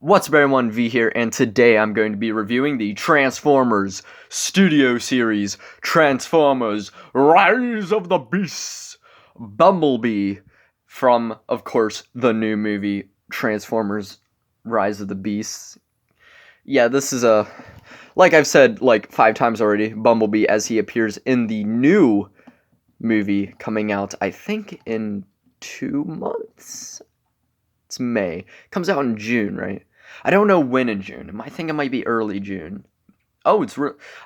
What's up everyone, V here, and today I'm going to be reviewing the Transformers Studio Series, Transformers Rise of the Beasts, Bumblebee, from, of course, the new movie, Transformers Rise of the Beasts. Yeah, this is like I've said like 5 times already, Bumblebee as he appears in the new movie coming out, I think, in 2 months? It's May. Comes out in June, right? I don't know when in June. I think it might be early June. Oh,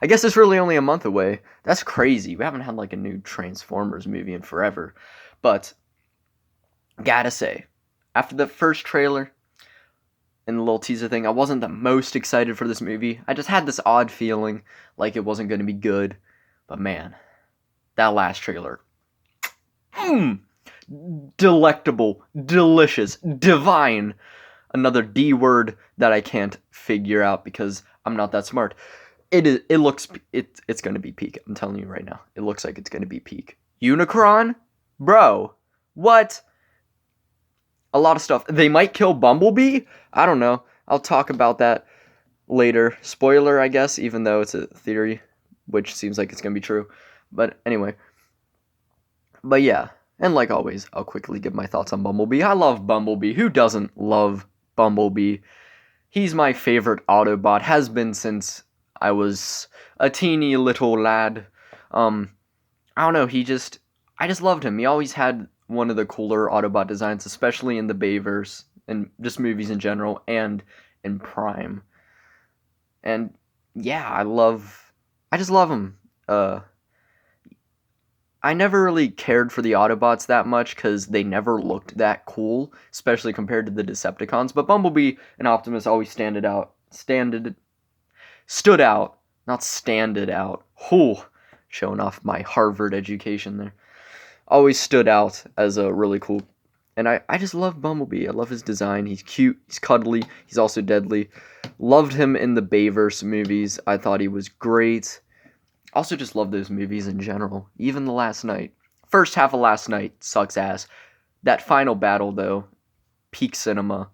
I guess it's really only a month away. That's crazy. We haven't had like a new Transformers movie in forever. But gotta say, after the first trailer and the little teaser thing, I wasn't the most excited for this movie. I just had this odd feeling like it wasn't going to be good. But man, that last trailer. Delectable, delicious, divine. Another D word that I can't figure out because I'm not that smart. It's going to be peak. I'm telling you right now. It looks like it's going to be peak. Unicron? Bro, what? A lot of stuff. They might kill Bumblebee? I don't know. I'll talk about that later. Spoiler, I guess, even though it's a theory, which seems like it's going to be true. But anyway. But yeah. And like always, I'll quickly give my thoughts on Bumblebee. I love Bumblebee. Who doesn't love Bumblebee? He's my favorite Autobot. Has been since I was a teeny little lad. I don't know. I just loved him. He always had one of the cooler Autobot designs, especially in the Bayverse and just movies in general, and in Prime. And yeah, I just love him. I never really cared for the Autobots that much because they never looked that cool, especially compared to the Decepticons. But Bumblebee and Optimus always stood out, not standed out. Whew, showing off my Harvard education there. Always stood out as a really cool. And I just love Bumblebee. I love his design. He's cute, he's cuddly, he's also deadly. Loved him in the Bayverse movies. I thought he was great. Also just love those movies in general. Even The Last Knight. First half of Last Knight sucks ass. That final battle, though, peak cinema.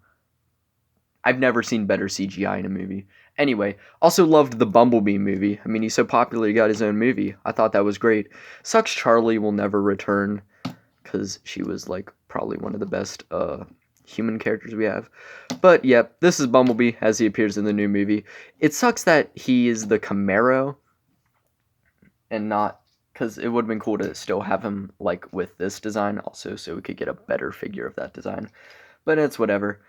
I've never seen better CGI in a movie. Anyway, also loved the Bumblebee movie. I mean, he's so popular, he got his own movie. I thought that was great. Sucks Charlie will never return, because she was, like, probably one of the best human characters we have. But, yeah, this is Bumblebee as he appears in the new movie. It sucks that he is the Camaro, and not, because it would have been cool to still have him, like, with this design also, so we could get a better figure of that design. But it's whatever,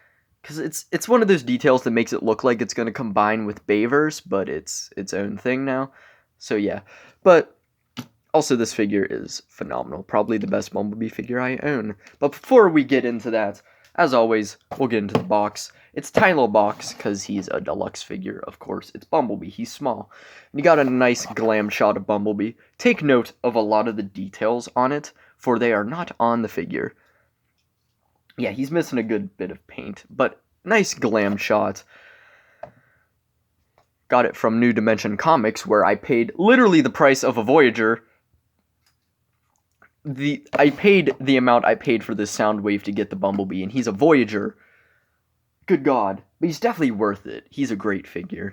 because it's one of those details that makes it look like it's going to combine with Bayverse, but it's its own thing now. So yeah, but also this figure is phenomenal, probably the best Bumblebee figure I own. But before we get into that, as always, we'll get into the box. It's a tiny little box, because he's a deluxe figure, of course. It's Bumblebee, he's small. And you got a nice glam shot of Bumblebee. Take note of a lot of the details on it, for they are not on the figure. Yeah, he's missing a good bit of paint, but nice glam shot. Got it from New Dimension Comics, where I paid literally the price of a Voyager. I paid the amount I paid for this Soundwave to get the Bumblebee, and he's a Voyager. Good God. But he's definitely worth it. He's a great figure.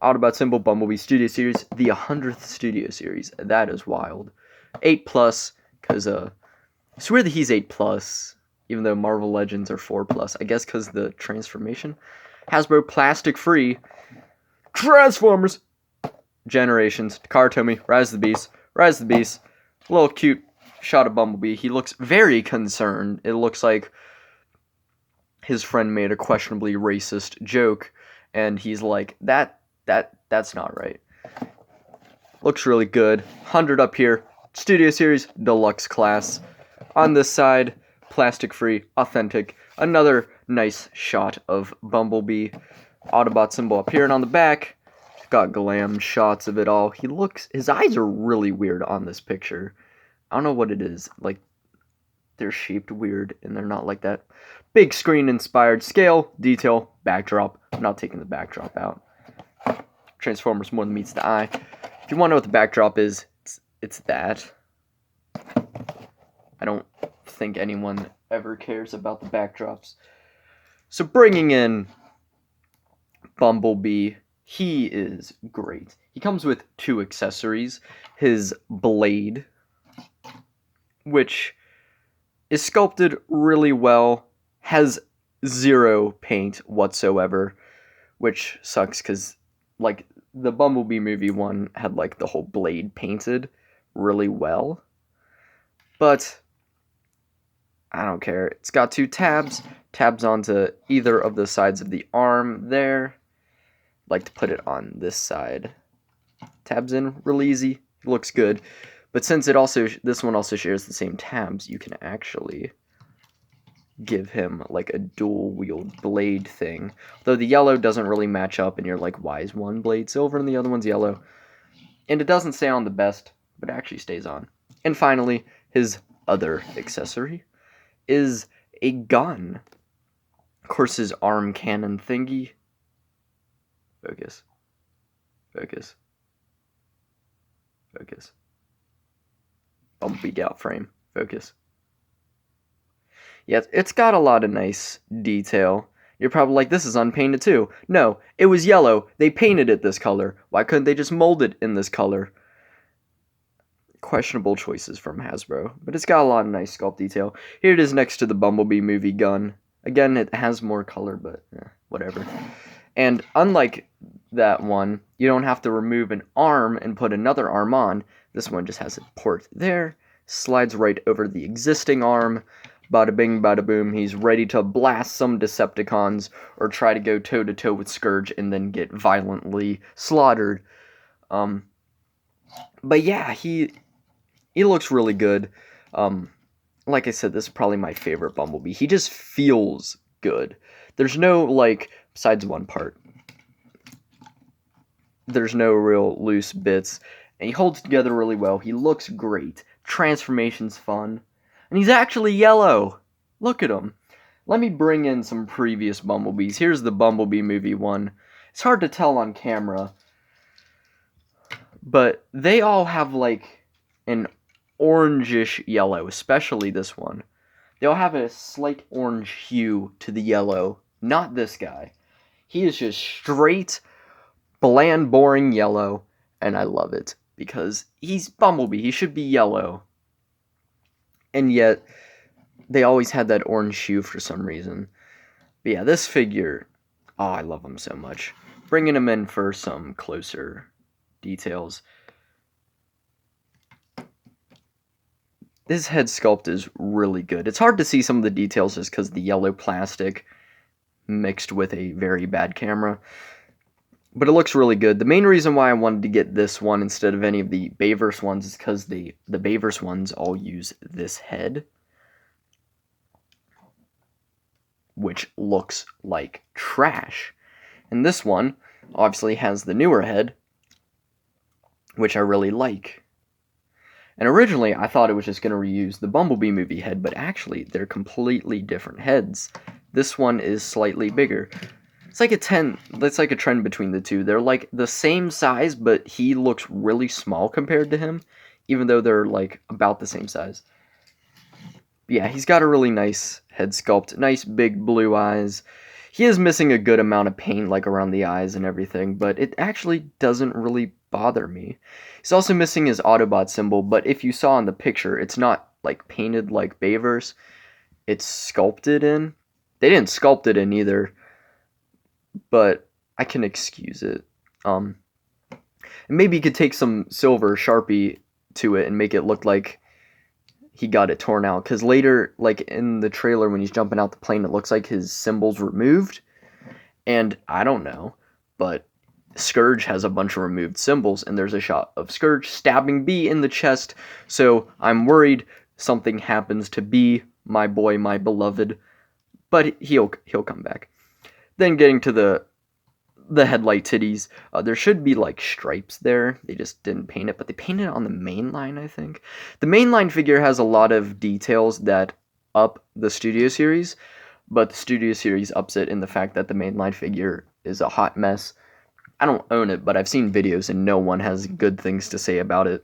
Autobot symbol, Bumblebee Studio Series. The 100th Studio Series. That is wild. 8+, because, I swear that he's 8+, even though Marvel Legends are 4+. I guess because the transformation. Hasbro plastic free. Transformers! Generations. Takara, Rise of the Beast. Rise of the Beast. A little cute shot of Bumblebee. He looks very concerned. It looks like his friend made a questionably racist joke, and he's like, that's not right. Looks really good. 100 up here. Studio Series, Deluxe Class. On this side, plastic-free, authentic. Another nice shot of Bumblebee. Autobot symbol up here, and on the back, got glam shots of it all. His eyes are really weird on this picture. I don't know what it is. Like, they're shaped weird, and they're not like that. Big screen inspired scale, detail, backdrop. I'm not taking the backdrop out. Transformers more than meets the eye. If you want to know what the backdrop is, it's that. I don't think anyone ever cares about the backdrops. So bringing in Bumblebee, he is great. He comes with 2 accessories. His blade, which is sculpted really well, has 0 paint whatsoever, which sucks because, like, the Bumblebee movie one had, like, the whole blade painted really well. But I don't care. It's got 2 tabs onto either of the sides of the arm there. Like to put it on this side. Tabs in real easy. Looks good. But since this one also shares the same tabs, you can actually give him like a dual wield blade thing. Though the yellow doesn't really match up, and you're like, why is one blade silver and the other one's yellow? And it doesn't stay on the best, but it actually stays on. And finally, his other accessory is a gun. Of course, his arm cannon thingy. Focus. Focus. Focus. Bumblebee gout frame. Focus. Yeah, it's got a lot of nice detail. You're probably like, this is unpainted too. No, it was yellow. They painted it this color. Why couldn't they just mold it in this color? Questionable choices from Hasbro, but it's got a lot of nice sculpt detail. Here it is next to the Bumblebee movie gun. Again, it has more color, but whatever. And unlike that one, you don't have to remove an arm and put another arm on. This one just has a port there, slides right over the existing arm. Bada bing, bada boom, he's ready to blast some Decepticons or try to go toe-to-toe with Scourge and then get violently slaughtered. But yeah, he looks really good. Like I said, this is probably my favorite Bumblebee. He just feels good. There's no, like, besides one part, there's no real loose bits. And he holds together really well. He looks great. Transformation's fun. And he's actually yellow. Look at him. Let me bring in some previous Bumblebees. Here's the Bumblebee movie one. It's hard to tell on camera, but they all have like an orangish yellow, especially this one. They all have a slight orange hue to the yellow. Not this guy. He is just straight, bland, boring yellow, and I love it because he's Bumblebee. He should be yellow. And yet, they always had that orange hue for some reason. But yeah, this figure, oh, I love him so much. Bringing him in for some closer details. His head sculpt is really good. It's hard to see some of the details just because the yellow plastic mixed with a very bad camera. But it looks really good. The main reason why I wanted to get this one instead of any of the Bayverse ones is because the Bayverse ones all use this head, which looks like trash. And this one obviously has the newer head, which I really like. And originally I thought it was just going to reuse the Bumblebee movie head, but actually they're completely different heads. This one is slightly bigger. It's like a trend between the two. They're like the same size, but he looks really small compared to him, even though they're like about the same size. But yeah, he's got a really nice head sculpt, nice big blue eyes. He is missing a good amount of paint like around the eyes and everything, but it actually doesn't really bother me. He's also missing his Autobot symbol, but if you saw in the picture, it's not like painted like Bayverse. It's sculpted in. They didn't sculpt it in either, but I can excuse it. And maybe you could take some silver Sharpie to it and make it look like he got it torn out. Because later, like in the trailer when he's jumping out the plane, it looks like his symbol's removed. And I don't know, but Scourge has a bunch of removed symbols, and there's a shot of Scourge stabbing Bee in the chest. So I'm worried something happens to Bee, my boy, my beloved. But he'll come back. Then getting to the headlight titties, there should be like stripes there. They just didn't paint it, but they painted it on the main line, I think. The mainline figure has a lot of details that up the Studio Series, but the Studio Series ups it in the fact that the mainline figure is a hot mess. I don't own it, but I've seen videos and no one has good things to say about it.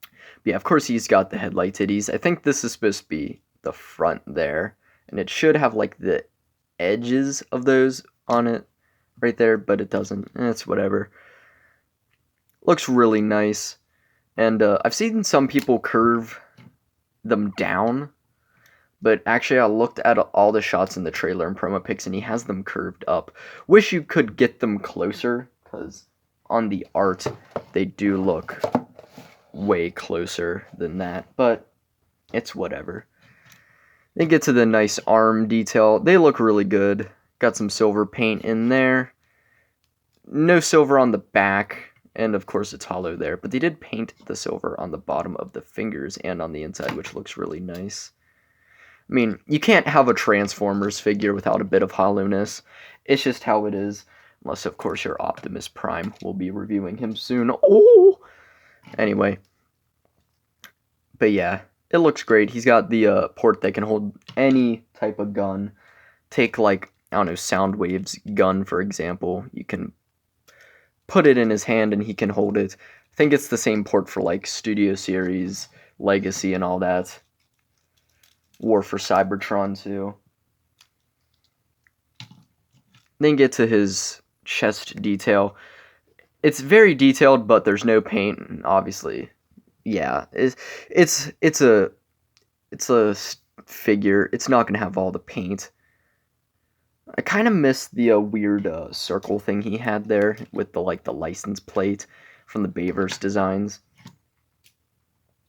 But yeah, of course he's got the headlight titties. I think this is supposed to be the front there, and it should have like the edges of those on it right there, but it doesn't. It's whatever. Looks really nice. And I've seen some people curve them down, but actually I looked at all the shots in the trailer and promo pics, and he has them curved up. Wish you could get them closer, because on the art they do look way closer than that, but it's whatever. They get to the nice arm detail. They look really good. Got some silver paint in there. No silver on the back, and of course it's hollow there, but they did paint the silver on the bottom of the fingers and on the inside, which looks really nice. I mean, you can't have a Transformers figure without a bit of hollowness. It's just how it is. Unless, of course, you're Optimus Prime. We'll be reviewing him soon. Oh! Anyway. But yeah, it looks great. He's got the port that can hold any type of gun. Take, like, I don't know, Soundwave's gun, for example. You can put it in his hand and he can hold it. I think it's the same port for, like, Studio Series, Legacy, and all that. War for Cybertron, too. Then get to his chest detail. It's very detailed, but there's no paint, and obviously, yeah, it's a figure. It's not gonna have all the paint. I kind of miss the weird circle thing he had there with the license plate from the Bayverse designs.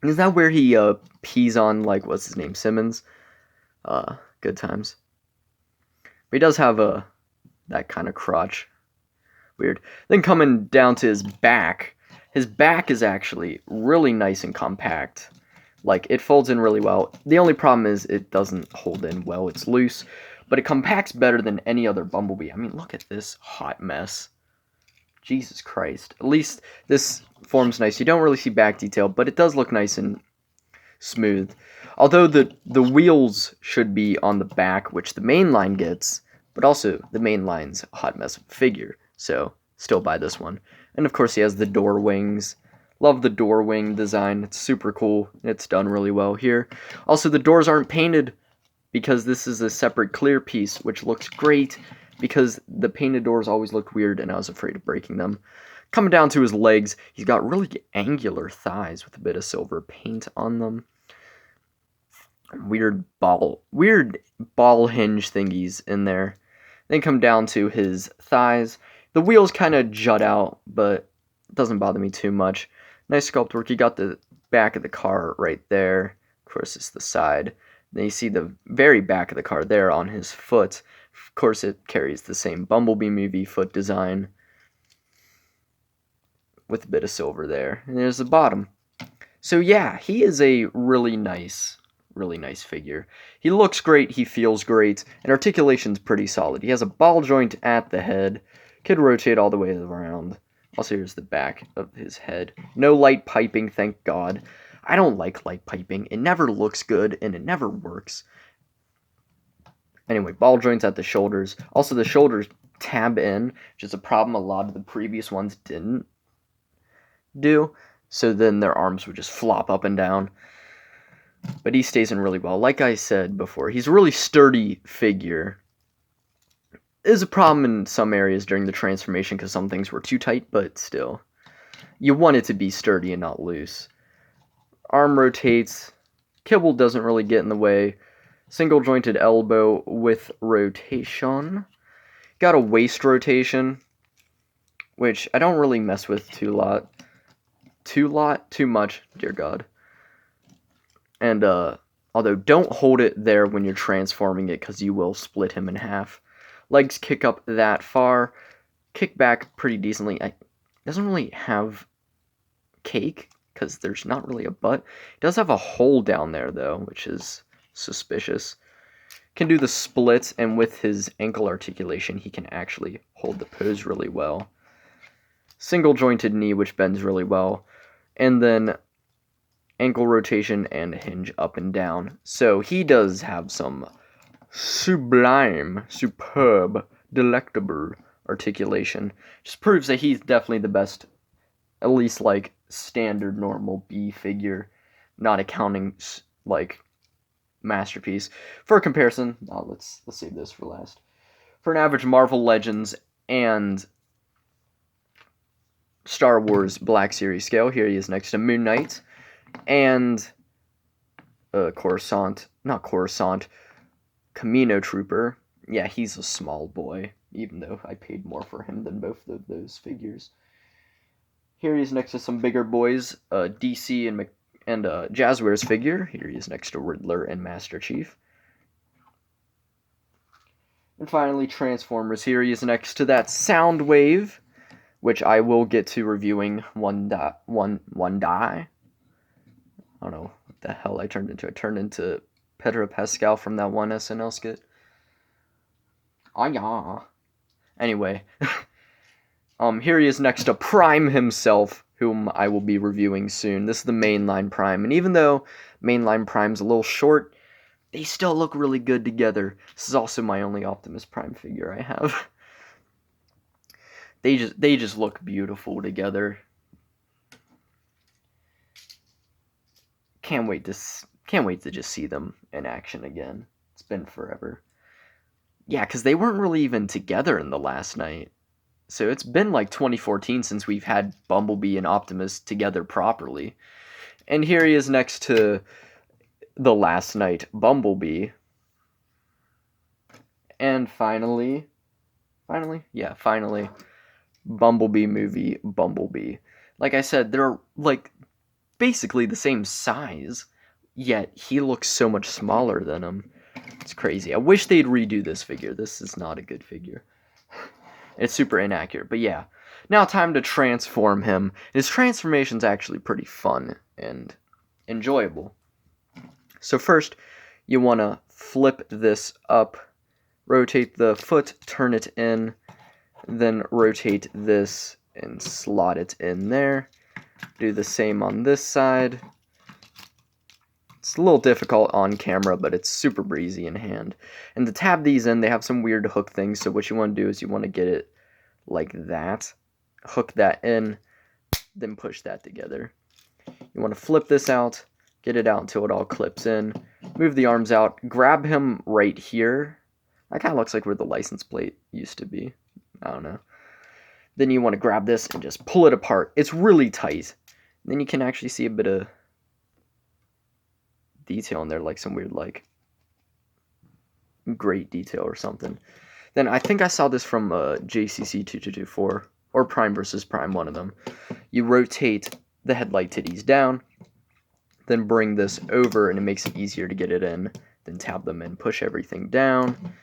Is that where he pees on, like, what's his name, Simmons? Good times. But he does have that kind of crotch. Weird. Then coming down to his back is actually really nice and compact. Like, it folds in really well. The only problem is it doesn't hold in well. It's loose, but it compacts better than any other Bumblebee. I mean, look at this hot mess. Jesus Christ. At least this form's nice. You don't really see back detail, but it does look nice and smooth. Although the wheels should be on the back, which the main line gets, but also the main line's a hot mess figure, so still buy this one. And of course he has the door wings. Love the door wing design. It's super cool. It's done really well here. Also, the doors aren't painted because this is a separate clear piece, which looks great because the painted doors always looked weird and I was afraid of breaking them. Coming down to his legs, he's got really angular thighs with a bit of silver paint on them. Weird ball hinge thingies in there. Then come down to his thighs. The wheels kind of jut out, but it doesn't bother me too much. Nice sculpt work. You got the back of the car right there. Of course, it's the side. Then you see the very back of the car there on his foot. Of course, it carries the same Bumblebee movie foot design with a bit of silver there. And there's the bottom. So yeah, he is a really nice figure. He looks great, he feels great, and articulation's pretty solid. He has a ball joint at the head, could rotate all the way around. Also, here's the back of his head. No light piping, thank God. I don't like light piping. It never looks good, and it never works. Anyway, ball joints at the shoulders. Also, the shoulders tab in, which is a problem a lot of the previous ones didn't do. So then their arms would just flop up and down. But he stays in really well. Like I said before, he's a really sturdy figure. Is a problem in some areas during the transformation because some things were too tight, but still. You want it to be sturdy and not loose. Arm rotates. Kibble doesn't really get in the way. Single jointed elbow with rotation. Got a waist rotation, which I don't really mess with too much, dear God. And, although don't hold it there when you're transforming it because you will split him in half. Legs kick up that far. Kick back pretty decently. It doesn't really have cake because there's not really a butt. It does have a hole down there, though, which is suspicious. Can do the splits, and with his ankle articulation, he can actually hold the pose really well. Single jointed knee, which bends really well. And then ankle rotation and hinge up and down. So he does have some sublime, superb, delectable articulation. Just proves that he's definitely the best, at least like standard normal B figure, not accounting like masterpiece. For comparison, let's save this for last. For an average Marvel Legends and Star Wars Black Series scale, here he is next to Moon Knight and Camino Trooper. Yeah, he's a small boy, even though I paid more for him than both of those figures. Here he is next to some bigger boys, DC and Jazzware's figure. Here he is next to Riddler and Master Chief. And finally, Transformers. Here he is next to that Soundwave, which I will get to reviewing one die. I don't know what the hell I turned into. I turned into Pedro Pascal from that one SNL skit. Ah, yeah. Anyway, here he is next to Prime himself, whom I will be reviewing soon. This is the mainline Prime, and even though mainline Prime's a little short, they still look really good together. This is also my only Optimus Prime figure I have. They just look beautiful together. Can't wait to just see them in action again. It's been forever. Yeah, because they weren't really even together in the last night. So it's been like 2014 since we've had Bumblebee and Optimus together properly. And here he is next to the last night Bumblebee. And finally, Bumblebee movie Bumblebee. Like I said, they're like basically the same size, yet he looks so much smaller than him. It's crazy. I wish they'd redo this figure. This is not a good figure. It's super inaccurate, but yeah. Now time to transform him. His transformation's actually pretty fun and enjoyable. So first, you want to flip this up, rotate the foot, turn it in, then rotate this and slot it in there. Do the same on this side. It's a little difficult on camera, but it's super breezy in hand. And to tab these in, they have some weird hook things, so what you want to do is you want to get it like that. Hook that in, then push that together. You want to flip this out, get it out until it all clips in. Move the arms out, grab him right here. That kind of looks like where the license plate used to be. I don't know. Then you want to grab this and just pull it apart. It's really tight. Then you can actually see a bit of detail in there, like some weird, like, great detail or something. Then I think I saw this from JCC 2224, or Prime vs. Prime, one of them. You rotate the headlight titties down, then bring this over, and it makes it easier to get it in. Then tab them in, push everything down.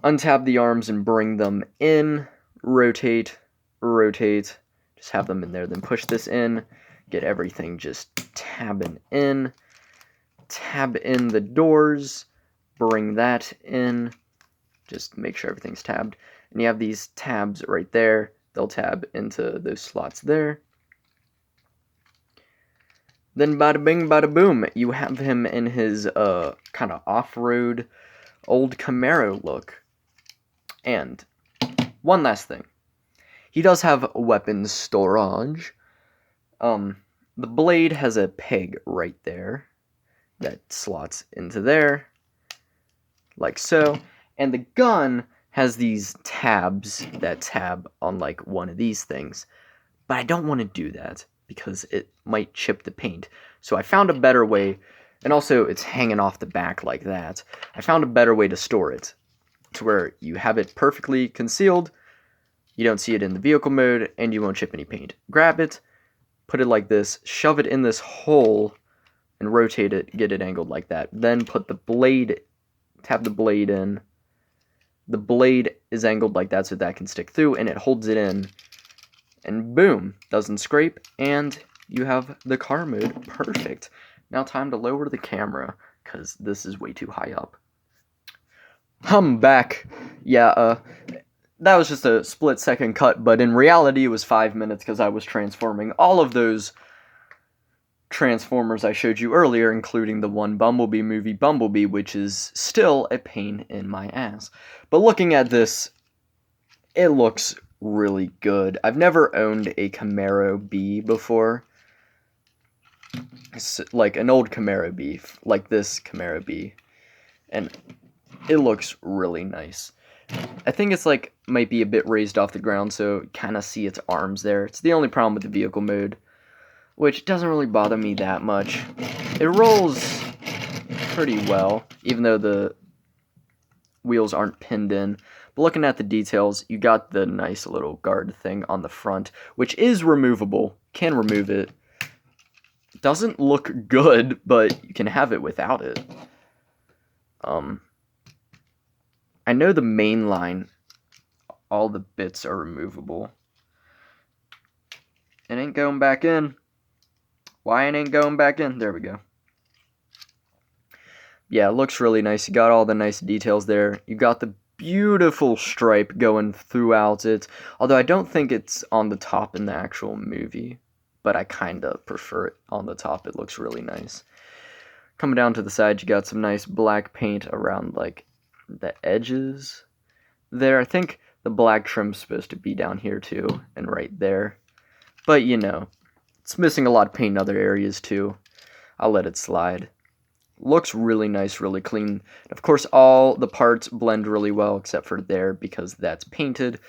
Untab the arms and bring them in. Rotate. Just have them in there, then push this in. Get everything just tabbing in. Tab in the doors. Bring that in. Just make sure everything's tabbed. And you have these tabs right there. They'll tab into those slots there. Then bada bing, bada boom. You have him in his kind of off-road old Camaro look. And one last thing. He does have weapons storage. The blade has a peg right there that slots into there, like so. And the gun has these tabs that tab on like one of these things. But I don't want to do that because it might chip the paint. So I found a better way, and also it's hanging off the back like that. I found a better way to store it, to where you have it perfectly concealed, you don't see it in the vehicle mode, and you won't chip any paint. Grab it, put it like this, shove it in this hole, and rotate it, get it angled like that. Then put the blade, tab the blade in. The blade is angled like that so that can stick through, and it holds it in. And boom, doesn't scrape, and you have the car mode. Perfect. Now time to lower the camera, because this is way too high up. I'm back. Yeah, that was just a split-second cut, but in reality it was 5 minutes because I was transforming all of those Transformers I showed you earlier, including the one Bumblebee movie, Bumblebee, which is still a pain in my ass. But looking at this, it looks really good. I've never owned a Camaro Bee before. It's like an old Camaro Bee, like this Camaro Bee. And it looks really nice. I think it's like might be a bit raised off the ground, so kind of see its arms there. It's the only problem with the vehicle mode, which doesn't really bother me that much. It rolls pretty well, even though the wheels aren't pinned in. But looking at the details, you got the nice little guard thing on the front, which is removable. Can remove it. Doesn't look good, but you can have it without it. I know the main line, all the bits are removable. It ain't going back in. Why it ain't going back in? There we go. Yeah, it looks really nice. You got all the nice details there. You got the beautiful stripe going throughout it. Although I don't think it's on the top in the actual movie. But I kind of prefer it on the top. It looks really nice. Coming down to the side, you got some nice black paint around, like, the edges there. I think the black trim's supposed to be down here, too, and right there. But, you know, it's missing a lot of paint in other areas, too. I'll let it slide. Looks really nice, really clean. Of course, all the parts blend really well, except for there, because that's painted.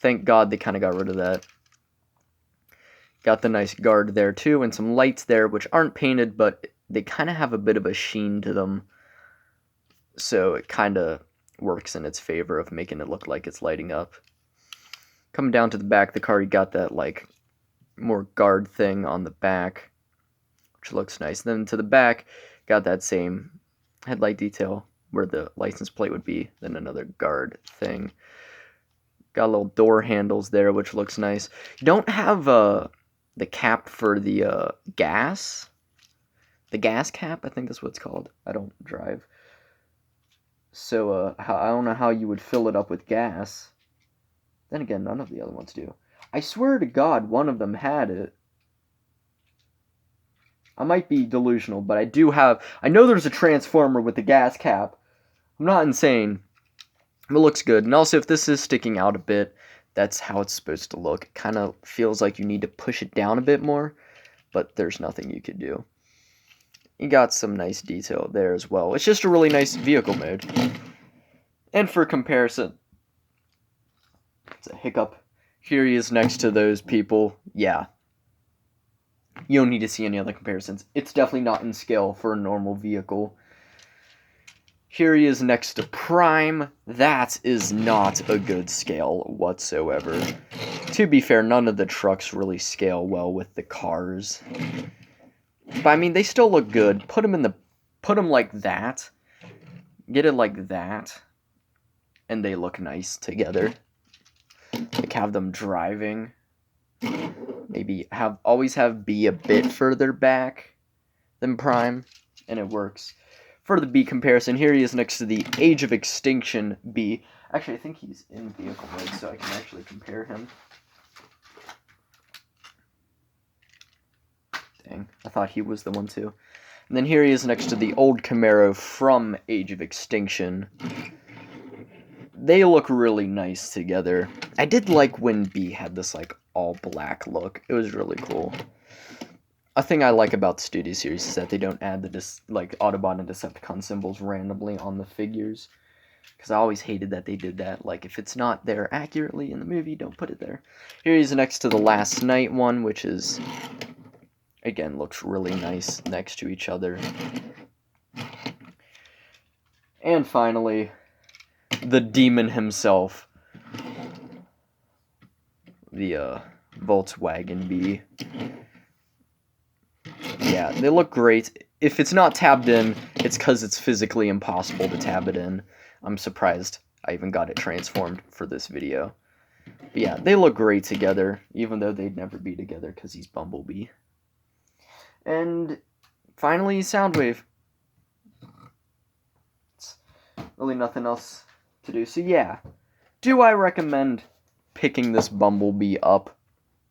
Thank God they kind of got rid of that. Got the nice guard there, too, and some lights there, which aren't painted, but they kind of have a bit of a sheen to them. So it kind of works in its favor of making it look like it's lighting up. Coming down to the back of the car, you got that, like, more guard thing on the back, which looks nice. Then to the back, got that same headlight detail where the license plate would be, then another guard thing. Got little door handles there, which looks nice. You don't have the cap for the gas. The gas cap, I think that's what it's called. I don't drive. So I don't know how you would fill it up with gas. Then again, none of the other ones do. I swear to God, one of them had it. I might be delusional, but I know there's a transformer with the gas cap. I'm not insane. It looks good. And also, if this is sticking out a bit, that's how it's supposed to look. It kind of feels like you need to push it down a bit more, but there's nothing you could do. You got some nice detail there as well. It's just a really nice vehicle mode. And for comparison, it's a hiccup. Here he is next to those people. Yeah. You don't need to see any other comparisons. It's definitely not in scale for a normal vehicle. Here he is next to Prime. That is not a good scale whatsoever. To be fair, none of the trucks really scale well with the cars. But I mean, they still look good. Put them like that. Get it like that. And they look nice together. Like have them driving. Maybe always have B a bit further back than Prime, and it works. For the B comparison, here he is next to the Age of Extinction B. Actually, I think he's in vehicle mode, so I can actually compare him. Dang, I thought he was the one too. And then here he is next to the old Camaro from Age of Extinction. They look really nice together. I did like when B had this, like, all-black look. It was really cool. A thing I like about the Studio Series is that they don't add the, Autobot and Decepticon symbols randomly on the figures. Because I always hated that they did that. Like, if it's not there accurately in the movie, don't put it there. Here he's next to the Last Night one, which is, again, looks really nice next to each other. And finally, the demon himself, the Volkswagen B. Yeah, they look great. If it's not tabbed in, it's because it's physically impossible to tab it in. I'm surprised I even got it transformed for this video. But yeah, they look great together, even though they'd never be together because he's Bumblebee. And finally, Soundwave. It's really nothing else to do. So yeah, do I recommend picking this Bumblebee up?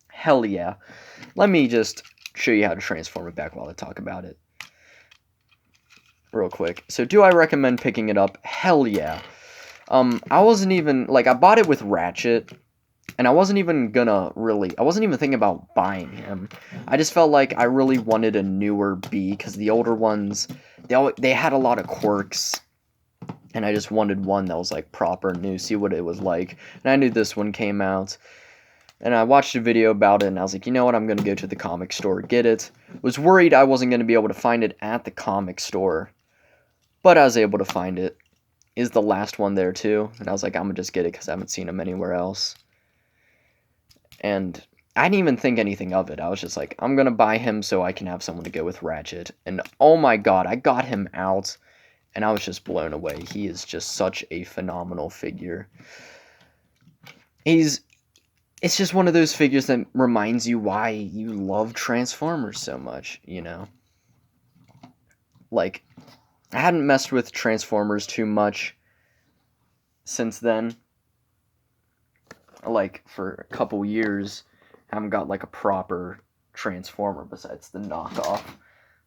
Hell yeah. Let me just show you how to transform it back while I talk about it real quick. So do I recommend picking it up? Hell yeah. I wasn't even, I bought it with Ratchet, and I wasn't even thinking about buying him. I just felt like I really wanted a newer B, because the older ones, they had a lot of quirks, and I just wanted one that was like proper new, see what it was like. And I knew this one came out, and I watched a video about it, and I was like, you know what, I'm going to go to the comic store, get it. Was worried I wasn't going to be able to find it at the comic store, but I was able to find it. Is the last one there too, and I was like, I'm going to just get it because I haven't seen him anywhere else. And I didn't even think anything of it. I was just like, I'm going to buy him so I can have someone to go with Ratchet. And oh my god, I got him out, and I was just blown away. He is just such a phenomenal figure. It's just one of those figures that reminds you why you love Transformers so much, you know? Like, I hadn't messed with Transformers too much since then. Like, for a couple years, I haven't got, like, a proper Transformer besides the knockoff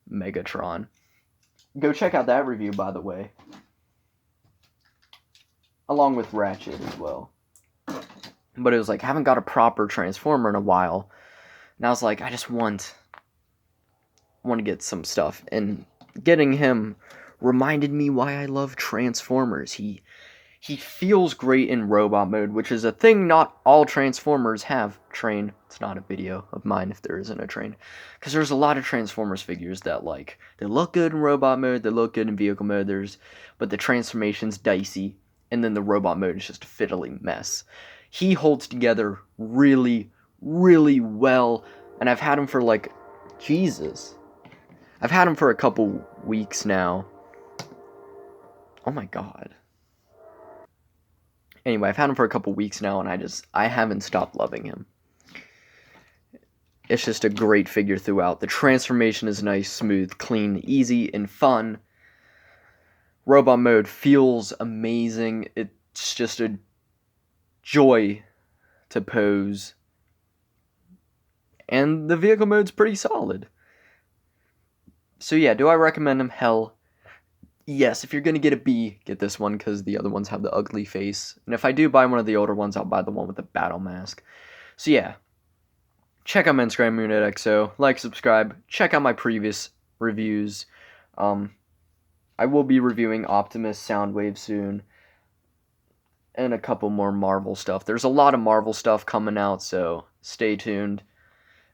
Megatron. Go check out that review, by the way. Along with Ratchet as well. But it was like, I haven't got a proper Transformer in a while. And I was like, I just want to get some stuff. And getting him reminded me why I love Transformers. He feels great in robot mode, which is a thing not all Transformers have. Train. It's not a video of mine if there isn't a train. Because there's a lot of Transformers figures that, like, they look good in robot mode, they look good in vehicle mode, but the transformation's dicey, and then the robot mode is just a fiddly mess. He holds together really, really well, and I've had him for, like, Jesus. I've had him for a couple weeks now. Oh my god. Anyway, I've had him for a couple weeks now, and I haven't stopped loving him. It's just a great figure throughout. The transformation is nice, smooth, clean, easy, and fun. Robot mode feels amazing. It's just a joy to pose. And the vehicle mode's pretty solid. So yeah, do I recommend him? Hell yes. If you're going to get a B, get this one, because the other ones have the ugly face. And if I do buy one of the older ones, I'll buy the one with the battle mask. So yeah, check out my Instagram, MoonEdXO. Like, subscribe. Check out my previous reviews. I will be reviewing Optimus Soundwave soon. And a couple more Marvel stuff. There's a lot of Marvel stuff coming out, so stay tuned.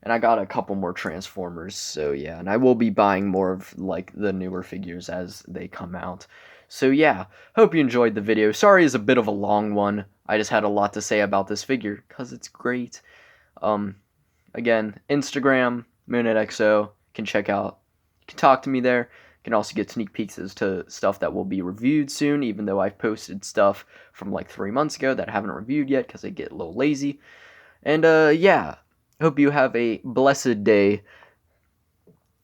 And I got a couple more Transformers, so yeah. And I will be buying more of, like, the newer figures as they come out. So yeah, hope you enjoyed the video. Sorry it's a bit of a long one. I just had a lot to say about this figure, because it's great. Again, Instagram, MoonEdXO, can check out. You can talk to me there. You can also get sneak peeks as to stuff that will be reviewed soon, even though I've posted stuff from like 3 months ago that I haven't reviewed yet, because I get a little lazy. And yeah. Hope you have a blessed day.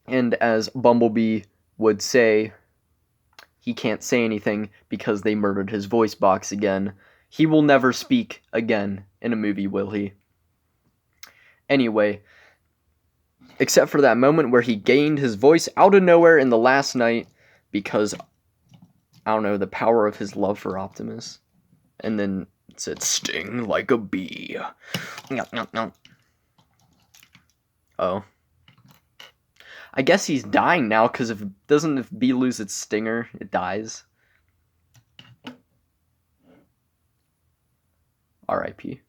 And as Bumblebee would say, he can't say anything because they murdered his voice box again. He will never speak again in a movie, will he? Anyway, except for that moment where he gained his voice out of nowhere in the last night because, I don't know, the power of his love for Optimus. And then it said, sting like a bee. Oh. I guess he's dying now, because if bee lose its stinger, it dies. R.I.P.